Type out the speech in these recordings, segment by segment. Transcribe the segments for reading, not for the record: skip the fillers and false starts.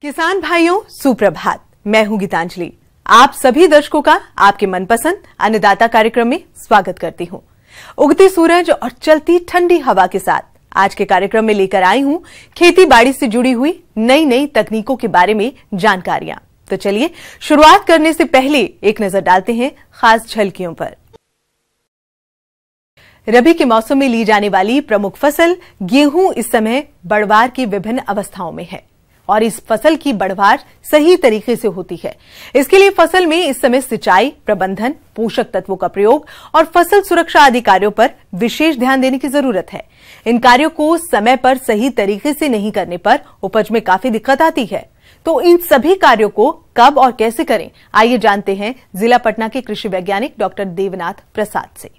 किसान भाइयों सुप्रभात। मैं हूं गीतांजलि। आप सभी दर्शकों का आपके मनपसंद अन्नदाता कार्यक्रम में स्वागत करती हूं। उगते सूरज और चलती ठंडी हवा के साथ आज के कार्यक्रम में लेकर आई हूं खेती बाड़ी से जुड़ी हुई नई नई तकनीकों के बारे में जानकारियां। तो चलिए शुरुआत करने से पहले एक नजर डालते हैं खास झलकियों पर। रबी के मौसम में ली जाने वाली प्रमुख फसल गेहूं इस समय बढ़वार की विभिन्न अवस्थाओं में है और इस फसल की बढ़वार सही तरीके से होती है। इसके लिए फसल में इस समय सिंचाई, प्रबंधन, पोषक तत्वों का प्रयोग और फसल सुरक्षा आदि कार्यों पर विशेष ध्यान देने की जरूरत है। इन कार्यों को समय पर सही तरीके से नहीं करने पर उपज में काफी दिक्कत आती है। तो इन सभी कार्यों को कब और कैसे करें, आइए जानते हैं जिला पटना के कृषि वैज्ञानिक डॉक्टर देवनाथ प्रसाद से।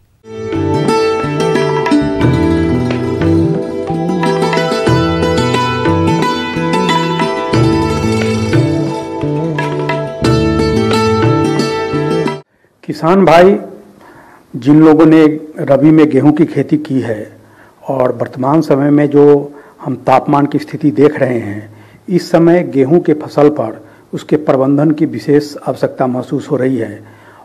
किसान भाई, जिन लोगों ने रबी में गेहूं की खेती की है और वर्तमान समय में जो हम तापमान की स्थिति देख रहे हैं, इस समय गेहूं के फसल पर उसके प्रबंधन की विशेष आवश्यकता महसूस हो रही है।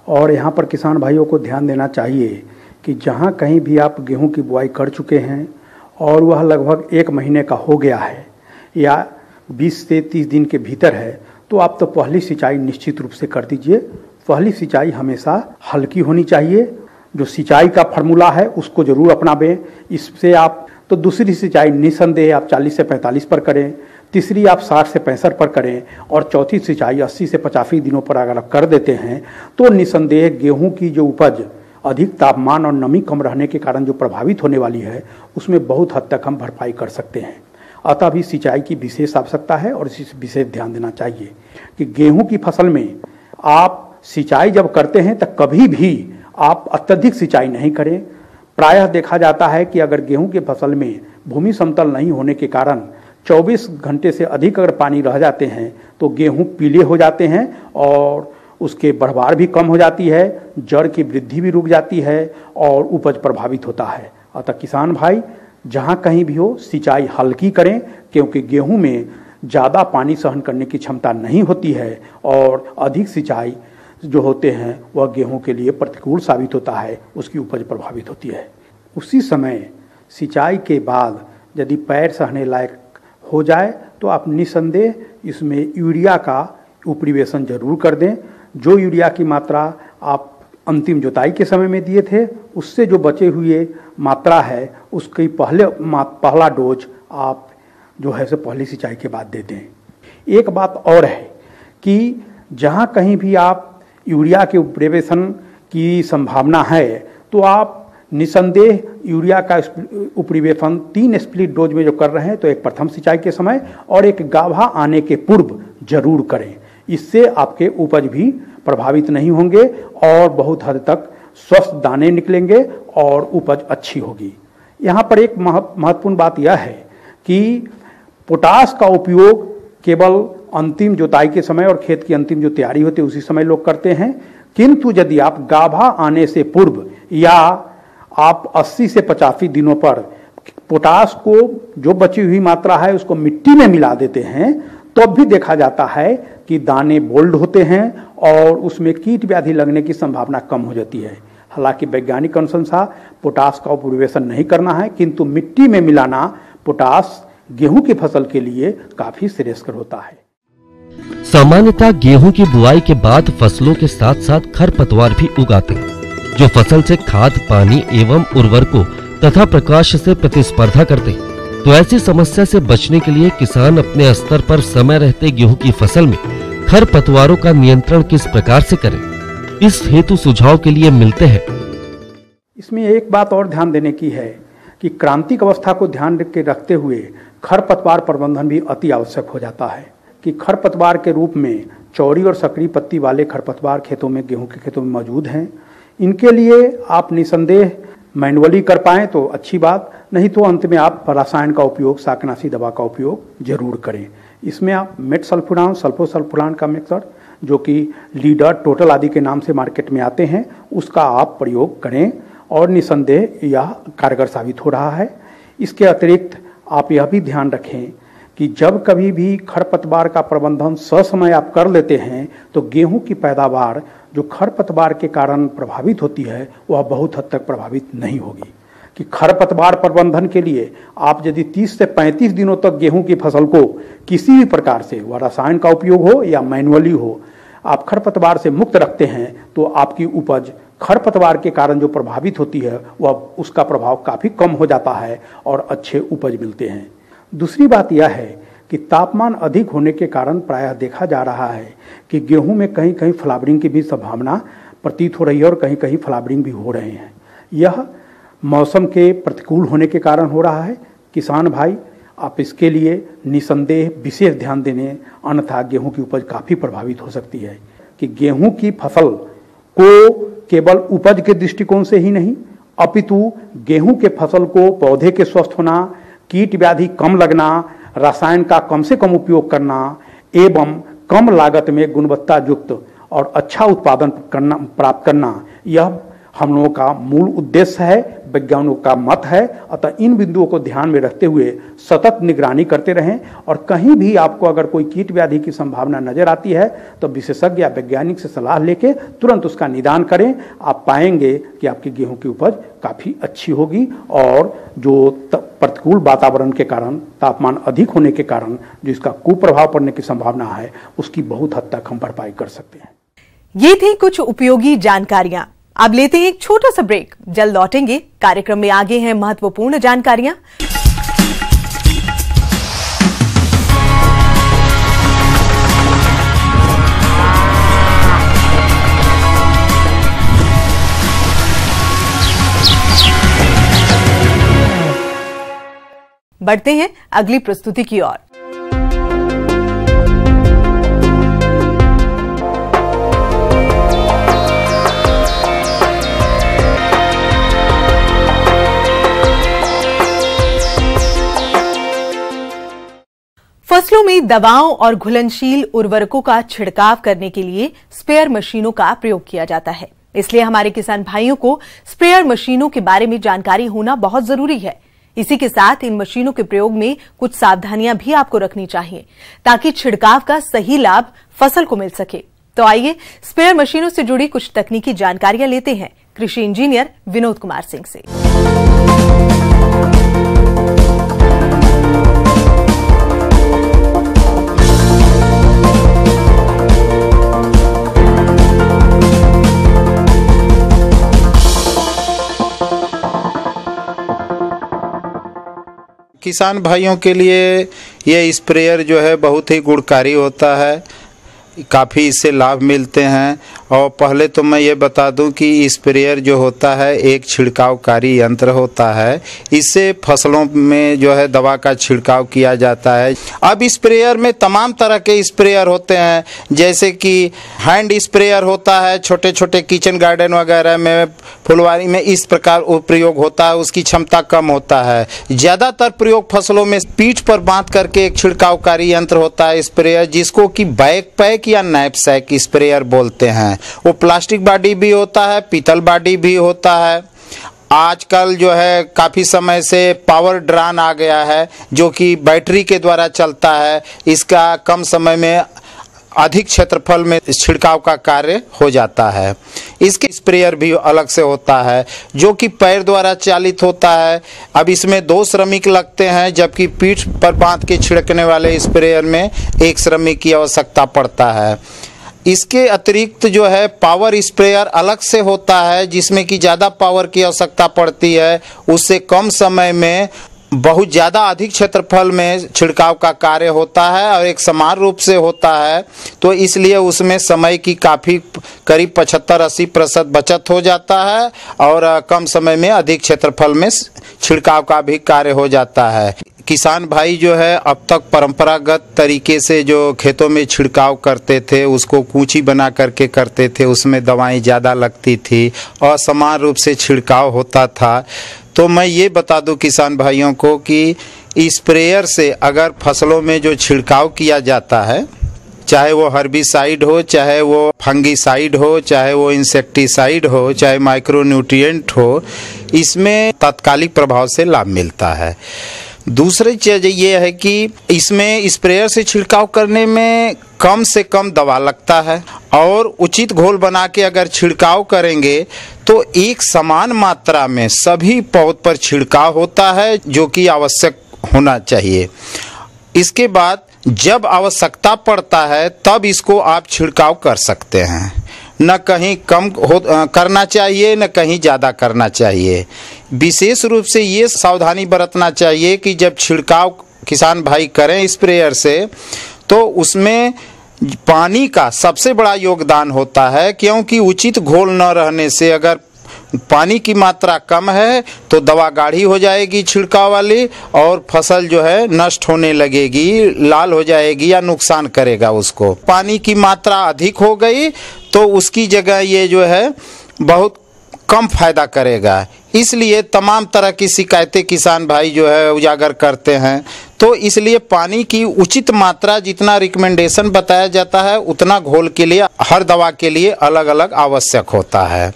और यहाँ पर किसान भाइयों को ध्यान देना चाहिए कि जहाँ कहीं भी आप गेहूं की बुआई कर चुके हैं और वह लगभग 1 महीने का हो गया है या 20 से 30 दिन के भीतर है, तो आप तो पहली सिंचाई निश्चित रूप से कर दीजिए। पहली सिंचाई हमेशा हल्की होनी चाहिए। जो सिंचाई का फार्मूला है उसको जरूर अपनावें। इससे आप तो दूसरी सिंचाई निसंदेह आप 40 से 45 पर करें, तीसरी आप 60 से 65 पर करें और चौथी सिंचाई 80 से 85 दिनों पर अगर आप कर देते हैं तो निसंदेह गेहूं की जो उपज अधिक तापमान और नमी कम रहने के कारण जो प्रभावित होने वाली है, उसमें बहुत हद तक हम भरपाई कर सकते हैं। अतः भी सिंचाई की विशेष आवश्यकता है और इस विशेष ध्यान देना चाहिए कि गेहूं की फसल में आप सिंचाई जब करते हैं तो कभी भी आप अत्यधिक सिंचाई नहीं करें। प्रायः देखा जाता है कि अगर गेहूं के फसल में भूमि समतल नहीं होने के कारण 24 घंटे से अधिक अगर पानी रह जाते हैं तो गेहूं पीले हो जाते हैं और उसके बढ़वार भी कम हो जाती है, जड़ की वृद्धि भी रुक जाती है और उपज प्रभावित होता है। अतः किसान भाई, जहां कहीं भी हो सिंचाई हल्की करें, क्योंकि गेहूं में ज़्यादा पानी सहन करने की क्षमता नहीं होती है और अधिक सिंचाई जो होते हैं वह गेहूं के लिए प्रतिकूल साबित होता है, उसकी उपज प्रभावित होती है। उसी समय सिंचाई के बाद यदि पैर सहने लायक हो जाए तो आप निसंदेह इसमें यूरिया का उपरिवेशन जरूर कर दें। जो यूरिया की मात्रा आप अंतिम जुताई के समय में दिए थे, उससे जो बचे हुए मात्रा है उसकी पहला डोज आप जो है सो पहली सिंचाई के बाद दे दें। एक बात और है कि जहाँ कहीं भी आप यूरिया के उपरिवेशन की संभावना है तो आप निसंदेह यूरिया का उपरिवेशन 3 स्प्लिट डोज में जो कर रहे हैं तो एक प्रथम सिंचाई के समय और एक गाभा आने के पूर्व जरूर करें। इससे आपके उपज भी प्रभावित नहीं होंगे और बहुत हद तक स्वस्थ दाने निकलेंगे और उपज अच्छी होगी। यहाँ पर एक महत्वपूर्ण बात यह है कि पोटास का उपयोग केवल अंतिम जुताई के समय और खेत की अंतिम जो तैयारी होती है उसी समय लोग करते हैं, किंतु यदि आप गाभा आने से पूर्व या आप 80 से 85 दिनों पर पोटास को जो बची हुई मात्रा है उसको मिट्टी में मिला देते हैं, तो भी देखा जाता है कि दाने बोल्ड होते हैं और उसमें कीट व्याधि लगने की संभावना कम हो जाती है। हालांकि वैज्ञानिक अनुसार पोटास का उपरिवेशन नहीं करना है, किंतु मिट्टी में मिलाना पोटास गेहूं की फसल के लिए काफी श्रेयस्कर होता है। सामान्यतः गेहूं की बुआई के बाद फसलों के साथ साथ खरपतवार भी उगाते हैं, जो फसल से खाद, पानी एवं उर्वरकों तथा प्रकाश से प्रतिस्पर्धा करते हैं। तो ऐसी समस्या से बचने के लिए किसान अपने स्तर पर समय रहते गेहूं की फसल में खरपतवारों का नियंत्रण किस प्रकार से करें, इस हेतु सुझाव के लिए मिलते हैं। इसमें एक बात और ध्यान देने की है कि क्रांतिक अवस्था को ध्यान के रखते हुए खरपतवार प्रबंधन भी अति आवश्यक हो जाता है कि खरपतवार के रूप में चौड़ी और सकरी पत्ती वाले खरपतवार खेतों में, गेहूं के खेतों में मौजूद हैं। इनके लिए आप निसंदेह मैनुअली कर पाएं तो अच्छी बात, नहीं तो अंत में आप रसायन का उपयोग, शाकनाशी दवा का उपयोग जरूर करें। इसमें आप मेटसल्फुरान, सल्फोसल्फुरान का मिक्सर जो कि लीडर, टोटल आदि के नाम से मार्केट में आते हैं, उसका आप प्रयोग करें और निसंदेह यह कारगर साबित हो रहा है। इसके अतिरिक्त आप यह भी ध्यान रखें कि जब कभी भी खरपतवार का प्रबंधन ससमय आप कर लेते हैं तो गेहूं की पैदावार जो खरपतवार के कारण प्रभावित होती है वह बहुत हद तक प्रभावित नहीं होगी। कि खरपतवार प्रबंधन के लिए आप यदि 30 से 35 दिनों तक गेहूं की फसल को किसी भी प्रकार से वह रसायन का उपयोग हो या मैनुअली हो आप खरपतवार से मुक्त रखते हैं तो आपकी उपज खरपतवार के कारण जो प्रभावित होती है वह उसका प्रभाव काफ़ी कम हो जाता है और अच्छे उपज मिलते हैं। दूसरी बात यह है कि तापमान अधिक होने के कारण प्रायः देखा जा रहा है कि गेहूं में कहीं कहीं फ्लावरिंग की भी संभावना प्रतीत हो रही है और कहीं कहीं फ्लावरिंग भी हो रहे हैं। यह मौसम के प्रतिकूल होने के कारण हो रहा है। किसान भाई आप इसके लिए निसंदेह विशेष ध्यान देने, अन्यथा गेहूं की उपज काफ़ी प्रभावित हो सकती है। कि गेहूं की फसल को केवल उपज के दृष्टिकोण से ही नहीं अपितु गेहूं के फसल को पौधे के स्वस्थ होना, कीट व्याधि कम लगना, रसायन का कम से कम उपयोग करना एवं कम लागत में गुणवत्ता युक्त और अच्छा उत्पादन प्राप्त करना, यह हम लोगों का मूल उद्देश्य है, वैज्ञानिकों का मत है। अतः इन बिंदुओं को ध्यान में रखते हुए सतत निगरानी करते रहें और कहीं भी आपको अगर कोई कीट व्याधि की संभावना नजर आती है तो विशेषज्ञ या वैज्ञानिक से सलाह लेके तुरंत उसका निदान करें। आप पाएंगे कि आपकी गेहूं की उपज काफ़ी अच्छी होगी और जो प्रतिकूल वातावरण के कारण, तापमान अधिक होने के कारण जो इसका कुप्रभाव पड़ने की संभावना है उसकी बहुत हद तक हम भरपाई कर सकते हैं। ये थी कुछ उपयोगी जानकारियां। अब लेते हैं एक छोटा सा ब्रेक, जल्द लौटेंगे। कार्यक्रम में आगे हैं महत्वपूर्ण जानकारियां। बढ़ते हैं अगली प्रस्तुति की ओर। फसलों में दवाओं और घुलनशील उर्वरकों का छिड़काव करने के लिए स्प्रेयर मशीनों का प्रयोग किया जाता है। इसलिए हमारे किसान भाइयों को स्प्रेयर मशीनों के बारे में जानकारी होना बहुत जरूरी है। इसी के साथ इन मशीनों के प्रयोग में कुछ सावधानियां भी आपको रखनी चाहिए ताकि छिड़काव का सही लाभ फसल को मिल सके। तो आइए स्प्रेयर मशीनों से जुड़ी कुछ तकनीकी जानकारियां लेते हैं कृषि इंजीनियर विनोद कुमार सिंह से। किसान भाइयों के लिए ये स्प्रेयर जो है बहुत ही गुणकारी होता है, काफ़ी इससे लाभ मिलते हैं। और पहले तो मैं ये बता दूं कि स्प्रेयर जो होता है एक छिड़कावकारी यंत्र होता है। इससे फसलों में जो है दवा का छिड़काव किया जाता है। अब स्प्रेयर में तमाम तरह के स्प्रेयर होते हैं, जैसे कि हैंड स्प्रेयर होता है, छोटे छोटे किचन गार्डन वगैरह में, फुलवारी में इस प्रकार प्रयोग होता है, उसकी क्षमता कम होता है। ज़्यादातर प्रयोग फसलों में पीठ पर बांध करके एक छिड़कावकारी यंत्र होता है स्प्रेयर, जिसको कि बैकपैक या नैपसैक स्प्रेयर बोलते हैं। वो प्लास्टिक बॉडी भी होता है, पीतल बॉडी भी होता है। आजकल जो है काफ़ी समय से पावर ड्रान आ गया है जो कि बैटरी के द्वारा चलता है। इसका कम समय में अधिक क्षेत्रफल में छिड़काव का कार्य हो जाता है। इसके स्प्रेयर भी अलग से होता है जो कि पैर द्वारा चालित होता है। अब इसमें 2 श्रमिक लगते हैं, जबकि पीठ पर बांध के छिड़कने वाले स्प्रेयर में 1 श्रमिक की आवश्यकता पड़ता है। इसके अतिरिक्त जो है पावर स्प्रेयर अलग से होता है, जिसमें कि ज़्यादा पावर की आवश्यकता पड़ती है। उससे कम समय में बहुत ज़्यादा अधिक क्षेत्रफल में छिड़काव का कार्य होता है और एक समान रूप से होता है, तो इसलिए उसमें समय की काफ़ी करीब 75-80% बचत हो जाता है और कम समय में अधिक क्षेत्रफल में छिड़काव का भी कार्य हो जाता है। किसान भाई जो है अब तक परंपरागत तरीके से जो खेतों में छिड़काव करते थे उसको कूंची बना करके करते थे, उसमें दवाएं ज़्यादा लगती थी और समान रूप से छिड़काव होता था। तो मैं ये बता दूं किसान भाइयों को कि स्प्रेयर से अगर फसलों में जो छिड़काव किया जाता है, चाहे वो हर्बिसाइड हो, चाहे वो फंगिसाइड हो, चाहे वो इंसेक्टिसाइड हो, चाहे माइक्रोन्यूट्रिएंट हो, इसमें तात्कालिक प्रभाव से लाभ मिलता है। दूसरी चीज ये है कि इसमें स्प्रेयर से छिड़काव करने में कम से कम दवा लगता है और उचित घोल बना के अगर छिड़काव करेंगे तो एक समान मात्रा में सभी पौध पर छिड़काव होता है, जो कि आवश्यक होना चाहिए। इसके बाद जब आवश्यकता पड़ता है तब इसको आप छिड़काव कर सकते हैं। न कहीं कम करना चाहिए, न कहीं ज़्यादा करना चाहिए। विशेष रूप से ये सावधानी बरतना चाहिए कि जब छिड़काव किसान भाई करें स्प्रेयर से, तो उसमें पानी का सबसे बड़ा योगदान होता है, क्योंकि उचित घोल न रहने से अगर पानी की मात्रा कम है तो दवा गाढ़ी हो जाएगी छिड़काव वाली, और फसल जो है नष्ट होने लगेगी, लाल हो जाएगी या नुकसान करेगा उसको। पानी की मात्रा अधिक हो गई तो उसकी जगह ये जो है बहुत कम फायदा करेगा। इसलिए तमाम तरह की शिकायतें किसान भाई जो है उजागर करते हैं। तो इसलिए पानी की उचित मात्रा जितना रिकमेंडेशन बताया जाता है उतना घोल के लिए हर दवा के लिए अलग अलग आवश्यक होता है।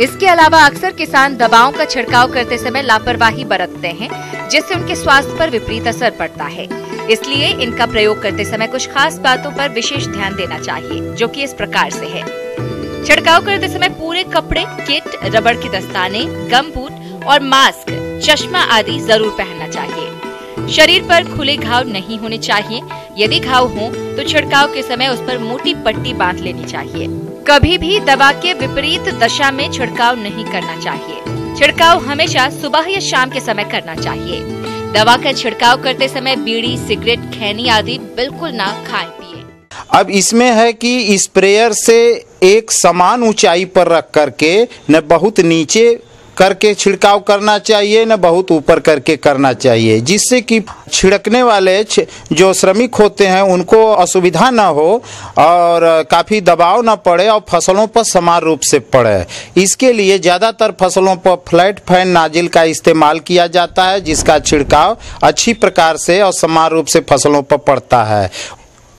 इसके अलावा अक्सर किसान दवाओं का छिड़काव करते समय लापरवाही बरतते हैं, जिससे उनके स्वास्थ्य पर विपरीत असर पड़ता है। इसलिए इनका प्रयोग करते समय कुछ खास बातों पर विशेष ध्यान देना चाहिए, जो कि इस प्रकार से है। छिड़काव करते समय पूरे कपड़े, किट, रबड़ के दस्ताने, गम बूट और मास्क, चश्मा आदि जरूर पहनना चाहिए। शरीर पर खुले घाव नहीं होने चाहिए। यदि घाव हो तो छिड़काव के समय उस पर मोटी पट्टी बांध लेनी चाहिए। कभी भी दवा के विपरीत दशा में छिड़काव नहीं करना चाहिए। छिड़काव हमेशा सुबह या शाम के समय करना चाहिए। दवा का छिड़काव करते समय बीड़ी, सिगरेट, खैनी आदि बिल्कुल ना खाएं पिए। अब इसमें है कि स्प्रेयर से एक समान ऊंचाई पर रख करके न बहुत नीचे करके छिड़काव करना चाहिए, न बहुत ऊपर करके करना चाहिए, जिससे कि छिड़कने वाले जो श्रमिक होते हैं उनको असुविधा न हो और काफ़ी दबाव न पड़े और फसलों पर समान रूप से पड़े। इसके लिए ज़्यादातर फसलों पर फ्लैट फैन नाजिल का इस्तेमाल किया जाता है, जिसका छिड़काव अच्छी प्रकार से और समान रूप से फसलों पर पड़ता है।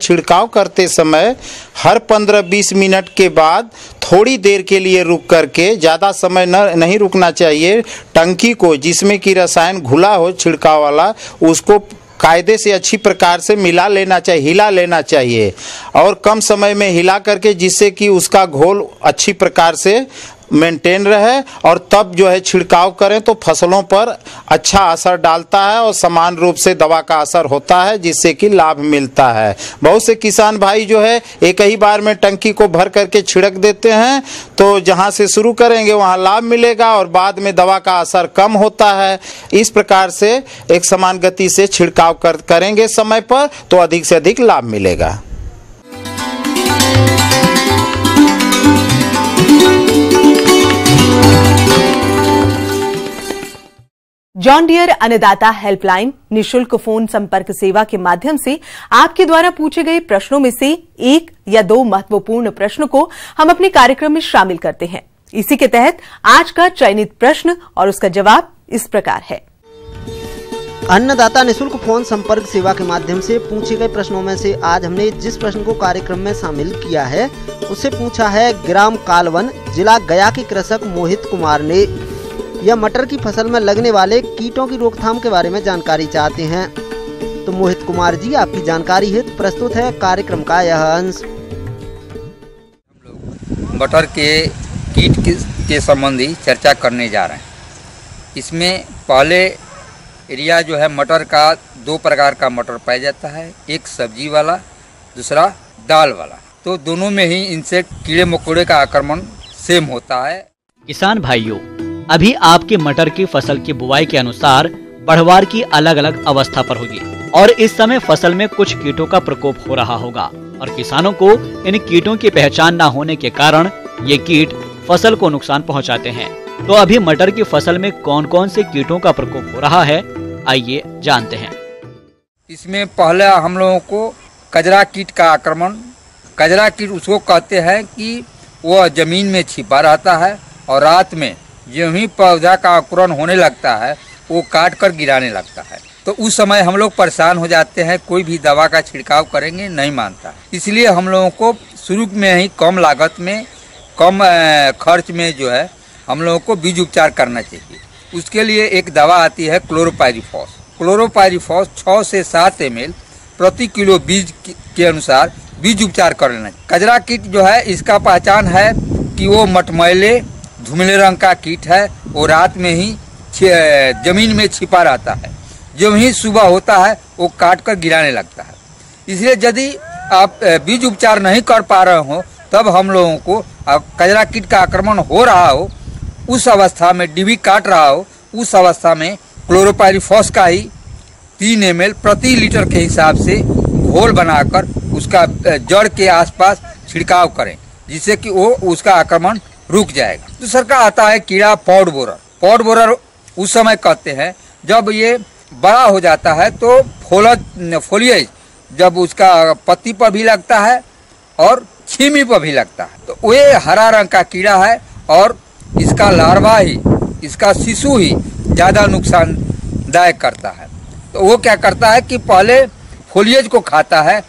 छिड़काव करते समय हर 15-20 मिनट के बाद थोड़ी देर के लिए रुक करके, ज़्यादा समय नहीं रुकना चाहिए, टंकी को जिसमें कि रसायन घुला हो छिड़काव वाला उसको कायदे से अच्छी प्रकार से मिला लेना चाहिए, हिला लेना चाहिए और कम समय में हिला करके, जिससे कि उसका घोल अच्छी प्रकार से मेंटेन रहे और तब जो है छिड़काव करें तो फसलों पर अच्छा असर डालता है और समान रूप से दवा का असर होता है, जिससे कि लाभ मिलता है। बहुत से किसान भाई जो है एक ही बार में टंकी को भर करके छिड़क देते हैं, तो जहां से शुरू करेंगे वहां लाभ मिलेगा और बाद में दवा का असर कम होता है। इस प्रकार से एक समान गति से छिड़काव करेंगे समय पर तो अधिक से अधिक लाभ मिलेगा। जॉन डियर अन्नदाता हेल्पलाइन निशुल्क फोन संपर्क सेवा के माध्यम से आपके द्वारा पूछे गए प्रश्नों में से 1 या 2 महत्वपूर्ण प्रश्नों को हम अपने कार्यक्रम में शामिल करते हैं। इसी के तहत आज का चयनित प्रश्न और उसका जवाब इस प्रकार है। अन्नदाता निशुल्क फोन संपर्क सेवा के माध्यम से पूछे गए प्रश्नों में से आज हमने जिस प्रश्न को कार्यक्रम में शामिल किया है उससे पूछा है ग्राम कालवन, जिला गया के कृषक मोहित कुमार ने। यह मटर की फसल में लगने वाले कीटों की रोकथाम के बारे में जानकारी चाहते हैं। तो मोहित कुमार जी, आपकी जानकारी हेतु प्रस्तुत है कार्यक्रम का यह अंश। मटर के कीट के संबंधी चर्चा करने जा रहे हैं। इसमें पहले एरिया जो है मटर का 2 प्रकार का मटर पाया जाता है, एक सब्जी वाला, दूसरा दाल वाला। तो दोनों में ही इनसे कीड़े मकोड़े का आक्रमण सेम होता है। किसान भाइयों, अभी आपके मटर की फसल की बुआई के अनुसार बढ़वार की अलग अलग अवस्था पर होगी और इस समय फसल में कुछ कीटों का प्रकोप हो रहा होगा और किसानों को इन कीटों की पहचान न होने के कारण ये कीट फसल को नुकसान पहुंचाते हैं। तो अभी मटर की फसल में कौन कौन से कीटों का प्रकोप हो रहा है, आइए जानते हैं। इसमें पहले हम लोगों को कजरा कीट का आक्रमण। कजरा कीट उसको कहते हैं कि वह जमीन में छिपा रहता है और रात में जो ही पौधा का अंकुरण होने लगता है वो काट कर गिराने लगता है। तो उस समय हम लोग परेशान हो जाते हैं, कोई भी दवा का छिड़काव करेंगे नहीं मानता। इसलिए हम लोगों को शुरू में ही कम लागत में, कम खर्च में जो है हम लोगों को बीज उपचार करना चाहिए। उसके लिए एक दवा आती है क्लोरोपाइरीफॉस। क्लोरोपाइरीफॉस 6 से 7 ml प्रति किलो बीज के अनुसार बीज उपचार कर लेना। कजरा कीट जो है इसका पहचान है कि वो मटमैले धुमले रंग का कीट है। वो रात में ही जमीन में छिपा रहता है, जब ही सुबह होता है वो काट कर गिराने लगता है। इसलिए यदि आप बीज उपचार नहीं कर पा रहे हो, तब हम लोगों को कजरा कीट का आक्रमण हो रहा हो, उस अवस्था में डिभी काट रहा हो, उस अवस्था में क्लोरोपाइरीफॉस का ही 3 ml प्रति लीटर के हिसाब से घोल बनाकर उसका जड़ के आसपास छिड़काव करें, जिससे कि वो उसका आक्रमण रुक जाएगा। दूसरा का आता है कीड़ा पॉड बोरर। पॉड बोरर उस समय कहते हैं जब ये बड़ा हो जाता है तो फोलिएज जब उसका पत्ती पर भी लगता है और छीमी पर भी लगता है, तो ये हरा रंग का कीड़ा है और इसका लार्वा ही, इसका शिशु ही ज़्यादा नुकसानदायक करता है। तो वो क्या करता है कि पहले फोलिएज को खाता है,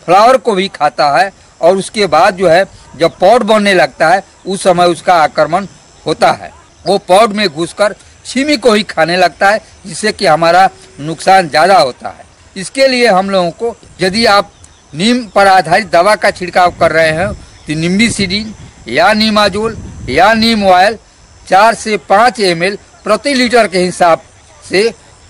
फ्लावर को भी खाता है, और उसके बाद जो है जब पॉड बनने लगता है उस समय उसका आक्रमण होता है। वो पॉड में घुसकर छीमी को ही खाने लगता है, जिससे कि हमारा नुकसान ज़्यादा होता है। इसके लिए हम लोगों को, यदि आप नीम पर आधारित दवा का छिड़काव कर रहे हैं तो निम्बिसिडिन या नीमाजोल या नीम ऑयल 4 से 5 ml प्रति लीटर के हिसाब से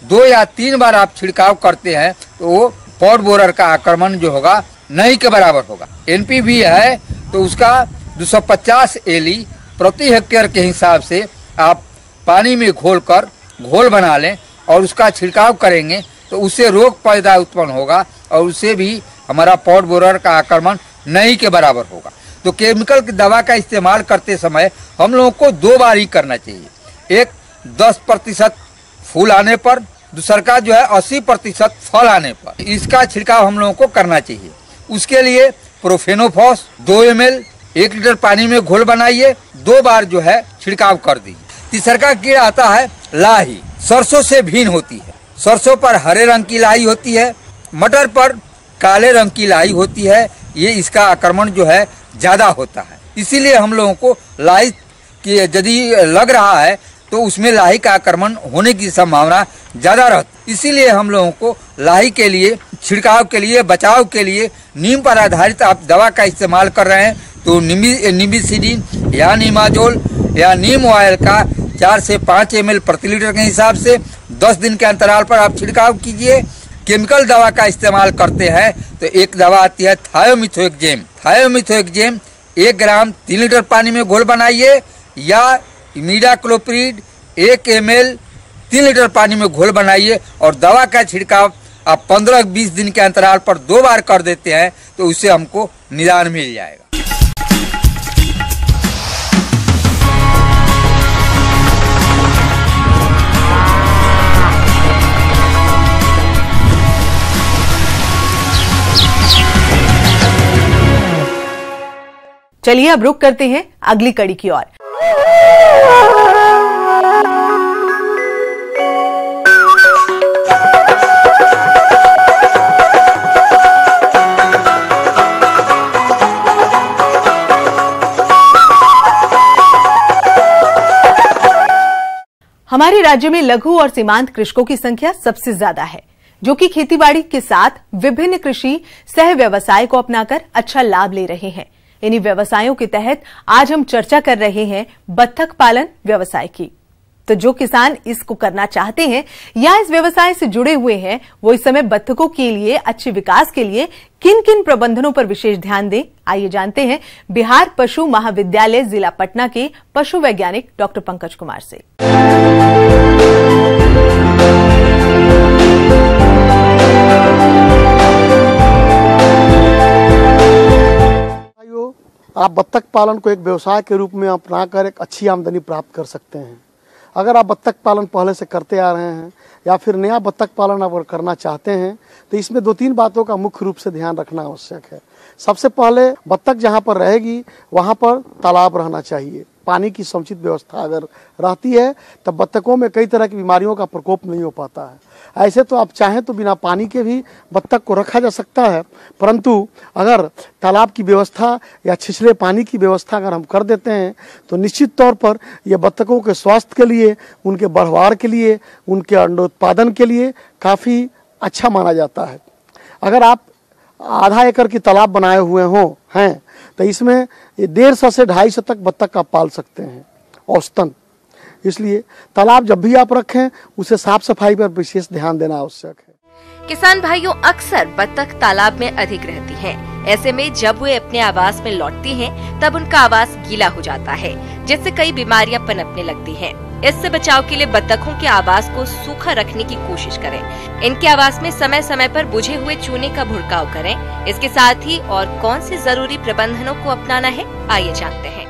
2 या 3 बार आप छिड़काव करते हैं तो वो पॉड बोरर का आक्रमण जो होगा नहीं के बराबर होगा। एनपीवी है तो उसका 250 एली प्रति हेक्टेयर के हिसाब से आप पानी में घोलकर घोल बना लें और उसका छिड़काव करेंगे तो उससे रोग पैदा उत्पन्न होगा और उससे भी हमारा पॉड बोरर का आक्रमण नहीं के बराबर होगा। तो केमिकल की दवा का इस्तेमाल करते समय हम लोगों को 2 बार ही करना चाहिए। एक 10% फूल आने पर, दूसरा का जो है 80% फल आने पर इसका छिड़काव हम लोगों को करना चाहिए। उसके लिए प्रोफेनोफॉस 2 ml 1 लीटर पानी में घोल बनाइए, 2 बार जो है छिड़काव कर दीजिए। तीसरा का कीड़ा आता है लाही। सरसों से भिन्न होती है। सरसों पर हरे रंग की लाही होती है, मटर पर काले रंग की लाही होती है। ये इसका आक्रमण जो है ज़्यादा होता है। इसीलिए हम लोगों को लाही की यदि लग रहा है तो उसमें लाही का आक्रमण होने की संभावना ज़्यादा रहती है। इसीलिए हम लोगों को लाही के लिए, छिड़काव के लिए, बचाव के लिए नीम पर आधारित आप दवा का इस्तेमाल कर रहे हैं तो निम्बिसिडिन या नीमाजोल या नीम ऑयल का 4 से 5 ml प्रति लीटर के हिसाब से 10 दिन के अंतराल पर आप छिड़काव कीजिए। केमिकल दवा का इस्तेमाल करते हैं तो एक दवा आती है थायोमिथोएक्जेम। थायोमिथोएक्जेम 1 ग्राम 3 लीटर पानी में घोल बनाइए या इमिडाक्लोप्रिड 1 ml 3 लीटर पानी में घोल बनाइए और दवा का छिड़काव आप 15-20 दिन के अंतराल पर 2 बार कर देते हैं तो उससे हमको निदान मिल जाएगा। चलिए अब रुक करते हैं अगली कड़ी की ओर। हमारे राज्य में लघु और सीमांत कृषकों की संख्या सबसे ज्यादा है, जो कि खेतीबाड़ी के साथ विभिन्न कृषि सह व्यवसाय को अपनाकर अच्छा लाभ ले रहे हैं। इन्हीं व्यवसायों के तहत आज हम चर्चा कर रहे हैं बत्तख पालन व्यवसाय की। तो जो किसान इसको करना चाहते हैं या इस व्यवसाय से जुड़े हुए हैं, वो इस समय बत्तखों के लिए अच्छे विकास के लिए किन किन प्रबंधनों पर विशेष ध्यान दें, आइए जानते हैं बिहार पशु महाविद्यालय जिला पटना के पशु वैज्ञानिक डॉक्टर पंकज कुमार से। आप बत्तख पालन को एक व्यवसाय के रूप में अपनाकर एक अच्छी आमदनी प्राप्त कर सकते हैं। अगर आप बत्तख पालन पहले से करते आ रहे हैं या फिर नया बत्तख पालन अगर करना चाहते हैं तो इसमें 2-3 बातों का मुख्य रूप से ध्यान रखना आवश्यक है। सबसे पहले बत्तख जहां पर रहेगी वहां पर तालाब रहना चाहिए। पानी की समुचित व्यवस्था अगर रहती है तब बत्तखों में कई तरह की बीमारियों का प्रकोप नहीं हो पाता है। ऐसे तो आप चाहें तो बिना पानी के भी बत्तख को रखा जा सकता है, परंतु अगर तालाब की व्यवस्था या छिछले पानी की व्यवस्था अगर हम कर देते हैं तो निश्चित तौर पर ये बत्तखों के स्वास्थ्य के लिए, उनके बढ़वार के लिए, उनके अंडोत्पादन के लिए काफ़ी अच्छा माना जाता है। अगर आप आधा एकड़ की तालाब बनाए हुए हैं तो इसमें 150 से 250 तक बत्तख आप पाल सकते हैं औसतन। इसलिए तालाब जब भी आप रखें उसे साफ सफाई पर विशेष ध्यान देना आवश्यक है। किसान भाइयों, अक्सर बत्तख तालाब में अधिक रहती हैं। ऐसे में जब वे अपने आवास में लौटती हैं, तब उनका आवास गीला हो जाता है, जिससे कई बीमारियां पनपने लगती हैं। इससे बचाव के लिए बत्तखों के आवास को सूखा रखने की कोशिश करें। इनके आवास में समय समय पर बुझे हुए चूने का भुड़काव करें। इसके साथ ही और कौन से जरूरी प्रबंधनों को अपनाना है, आइए जानते हैं।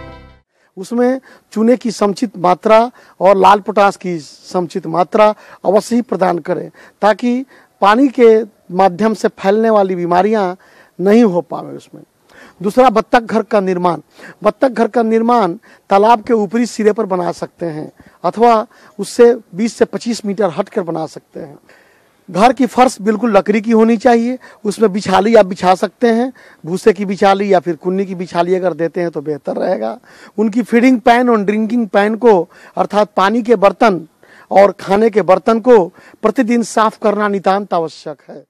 उसमें चूने की समुचित मात्रा और लाल पोटास की समुचित मात्रा अवश्य ही प्रदान करें, ताकि पानी के माध्यम से फैलने वाली बीमारियां नहीं हो पावे उसमें। दूसरा, बत्तख घर का निर्माण। बत्तख घर का निर्माण तालाब के ऊपरी सिरे पर बना सकते हैं अथवा उससे 20 से 25 मीटर हटकर बना सकते हैं। घर की फर्श बिल्कुल लकड़ी की होनी चाहिए। उसमें बिछाली आप बिछा सकते हैं, भूसे की बिछाली या फिर कुन्नी की बिछाली अगर देते हैं तो बेहतर रहेगा। उनकी फीडिंग पैन और ड्रिंकिंग पैन को, अर्थात पानी के बर्तन और खाने के बर्तन को प्रतिदिन साफ करना नितांत आवश्यक है।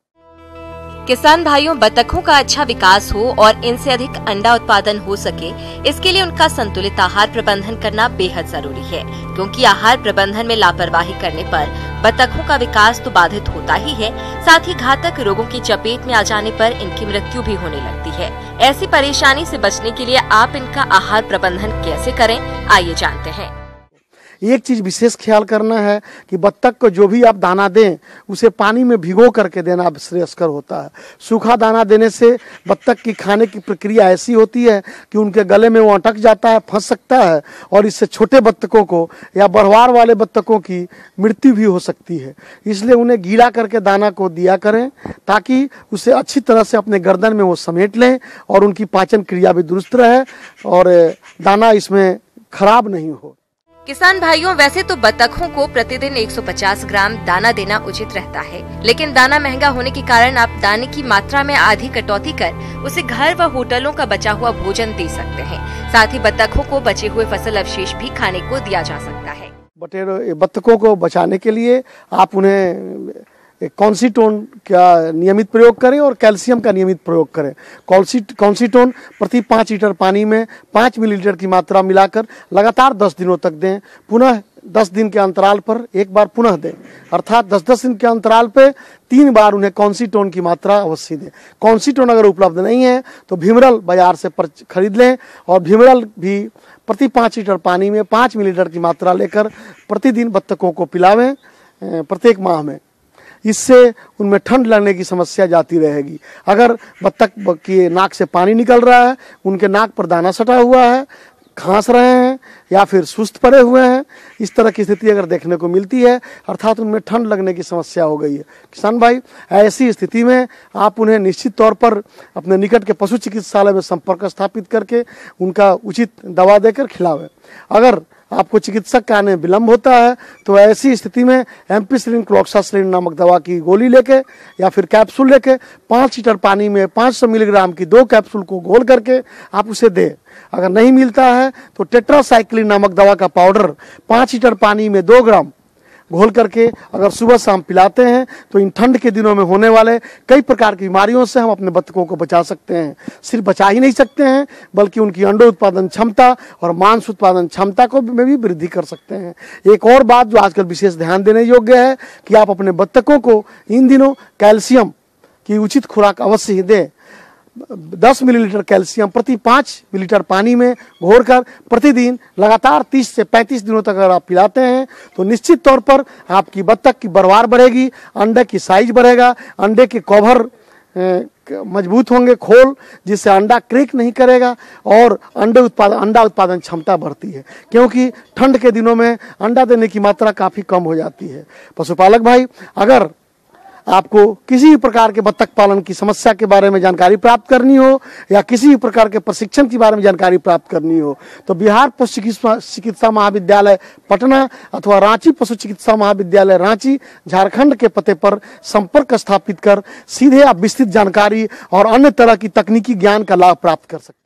किसान भाइयों, बत्तखों का अच्छा विकास हो और इनसे अधिक अंडा उत्पादन हो सके, इसके लिए उनका संतुलित आहार प्रबंधन करना बेहद जरूरी है, क्योंकि आहार प्रबंधन में लापरवाही करने पर बत्तखों का विकास तो बाधित होता ही है, साथ ही घातक रोगों की चपेट में आ जाने पर इनकी मृत्यु भी होने लगती है। ऐसी परेशानी से बचने के लिए आप इनका आहार प्रबंधन कैसे करें, आइए जानते हैं। एक चीज विशेष ख्याल करना है कि बत्तख को जो भी आप दाना दें उसे पानी में भिगो करके देना श्रेयस्कर होता है। सूखा दाना देने से बत्तख की खाने की प्रक्रिया ऐसी होती है कि उनके गले में वो अटक जाता है, फंस सकता है और इससे छोटे बत्तखों को या बढ़वार वाले बत्तखों की मृत्यु भी हो सकती है। इसलिए उन्हें गीला करके दाना को दिया करें, ताकि उसे अच्छी तरह से अपने गर्दन में वो समेट लें और उनकी पाचन क्रिया भी दुरुस्त रहे और दाना इसमें खराब नहीं हो। किसान भाइयों, वैसे तो बत्तखों को प्रतिदिन 150 ग्राम दाना देना उचित रहता है, लेकिन दाना महंगा होने के कारण आप दाने की मात्रा में आधी कटौती कर उसे घर व होटलों का बचा हुआ भोजन दे सकते हैं। साथ ही बत्तखों को बचे हुए फसल अवशेष भी खाने को दिया जा सकता है। बत्तखों को बचाने के लिए आप उन्हें कॉन्सीटोन का नियमित प्रयोग करें और कैल्शियम का नियमित प्रयोग करें। कॉन्सीटोन प्रति 5 लीटर पानी में 5 मिलीलीटर की मात्रा मिलाकर लगातार 10 दिनों तक दें। पुनः 10 दिन के अंतराल पर एक बार पुनः दें, अर्थात 10-10 दिन के अंतराल पे 3 बार उन्हें कॉन्सीटोन की मात्रा अवश्य दें। कॉन्सीटोन अगर उपलब्ध नहीं है तो भीमरल बाजार से खरीद लें और भीमरल भी प्रति 5 लीटर पानी में 5 मिलीलीटर की मात्रा लेकर प्रतिदिन बत्तखों को पिलावें प्रत्येक माह में। इससे उनमें ठंड लगने की समस्या जाती रहेगी। अगर बत्तख के नाक से पानी निकल रहा है, उनके नाक पर दाना सटा हुआ है, खांस रहे हैं या फिर सुस्त पड़े हुए हैं, इस तरह की स्थिति अगर देखने को मिलती है, अर्थात उनमें ठंड लगने की समस्या हो गई है। किसान भाई, ऐसी स्थिति में आप उन्हें निश्चित तौर पर अपने निकट के पशु चिकित्सालय में संपर्क स्थापित करके उनका उचित दवा देकर खिलावें। अगर आपको चिकित्सक का आने विलम्ब होता है तो ऐसी स्थिति में एम्पिसिलिन क्लोक्सासिलिन नामक दवा की गोली लेके या फिर कैप्सूल लेके 5 लीटर पानी में 500 मिलीग्राम की 2 कैप्सूल को घोल करके आप उसे दें। अगर नहीं मिलता है तो टेट्रासाइक्लिन नामक दवा का पाउडर 5 लीटर पानी में 2 ग्राम घोल करके अगर सुबह शाम पिलाते हैं तो इन ठंड के दिनों में होने वाले कई प्रकार की बीमारियों से हम अपने बत्तखों को बचा सकते हैं। सिर्फ बचा ही नहीं सकते हैं, बल्कि उनकी अंडो उत्पादन क्षमता और मांस उत्पादन क्षमता को में भी वृद्धि कर सकते हैं। एक और बात जो आजकल विशेष ध्यान देने योग्य है कि आप अपने बत्तखों को इन दिनों कैल्शियम की उचित खुराक अवश्य ही दें। 10 मिलीलीटर कैल्शियम प्रति 5 मिलीलीटर पानी में घोरकर प्रतिदिन लगातार 30 से 35 दिनों तक अगर आप पिलाते हैं तो निश्चित तौर पर आपकी बत्तख की बढ़वार बढ़ेगी, अंडे की साइज बढ़ेगा, अंडे के कवर मजबूत होंगे, खोल, जिससे अंडा क्रेक नहीं करेगा और अंडा उत्पादन क्षमता बढ़ती है, क्योंकि ठंड के दिनों में अंडा देने की मात्रा काफ़ी कम हो जाती है। पशुपालक भाई, अगर आपको किसी भी प्रकार के बत्तख पालन की समस्या के बारे में जानकारी प्राप्त करनी हो या किसी भी प्रकार के प्रशिक्षण के बारे में जानकारी प्राप्त करनी हो तो बिहार पशु चिकित्सा महाविद्यालय पटना अथवा रांची पशु चिकित्सा महाविद्यालय रांची झारखंड के पते पर संपर्क स्थापित कर सीधे आप विस्तृत जानकारी और अन्य तरह की तकनीकी ज्ञान का लाभ प्राप्त कर सकते हैं।